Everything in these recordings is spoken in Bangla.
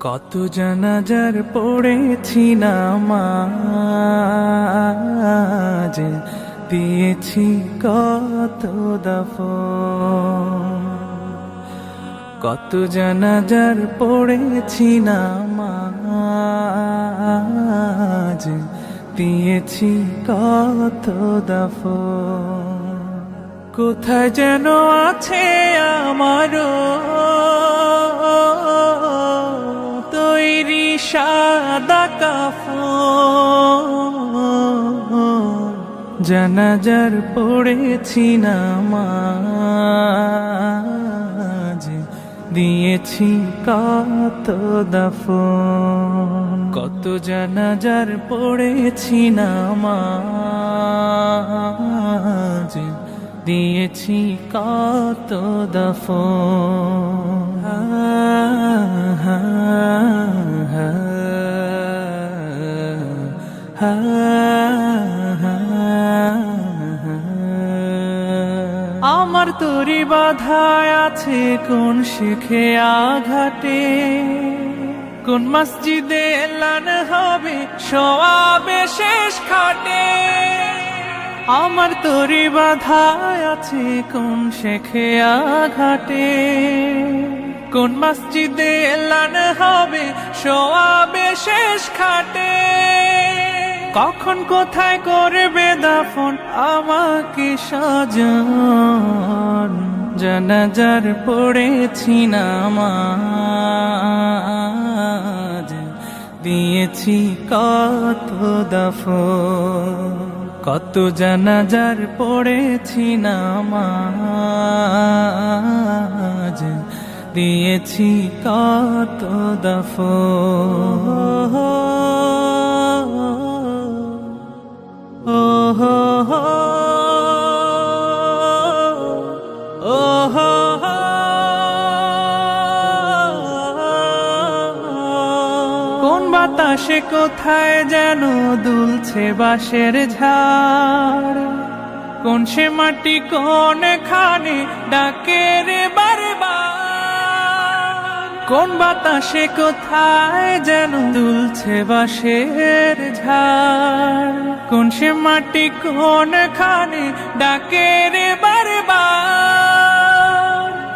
কত জানাজার পড়েছি নামাজ, দিয়েছি কত দাফন। কত জানাজার পড়েছি নামাজ, দিয়েছি কত দাফন। কোথায় যেন আছে আমারও তৈরি সাদা কাফন। জানাজার পড়েছি নামাজ, দিয়েছি কত দাফন। কত জানাজার পড়েছি নামাজ, দিয়েছি কত দাফন। আমার তরি বাধায় আছে কোন শিখে আঘাটে, কোন মসজিদে এলান হবে সওয়াবে শেষ খাটে। আমার তরি বাধায় আছে কোন শেখে আঘাটে, কোন মসজিদে এলান হবে সওয়াবে শেষ খাটে। কখন কোথায় করবে দাফন আমাকে সাজান। জানাজার পড়েছি নামাজ, দিয়েছি কত দাফন। কত জানাজার পড়েছি নামাজ, দিয়েছি কত দাফন। কোন বাতাসে কোথায় যেন দুলছে বাঁশের ঝাড়, কোন সে মাটি কোন খানে ডাকে রে বারবার। কোন বাতাসে কোথায় যেন দুলছে বাঁশের ঝাড়, কোন সে মাটি কোন খানে ডাকে রে বারবার।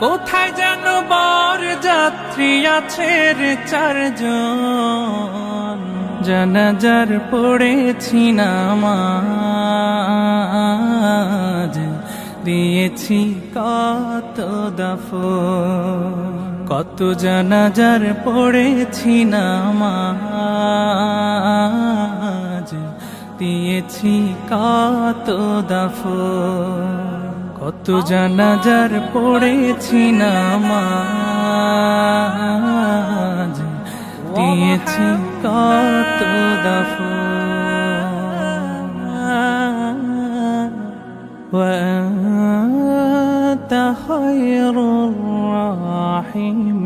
কোথায় যেন বর যাত্রী আছে রে চারজন। জানাজার পড়েছি নামাজ, দিয়েছি কত দাফন। কত জানাজার পড়েছি নামাজ, দিয়েছি কত দাফন। কত জানাজার পড়েছি নামাজ, দিয়েছি কত দাফন। وأنت خير الراحمين.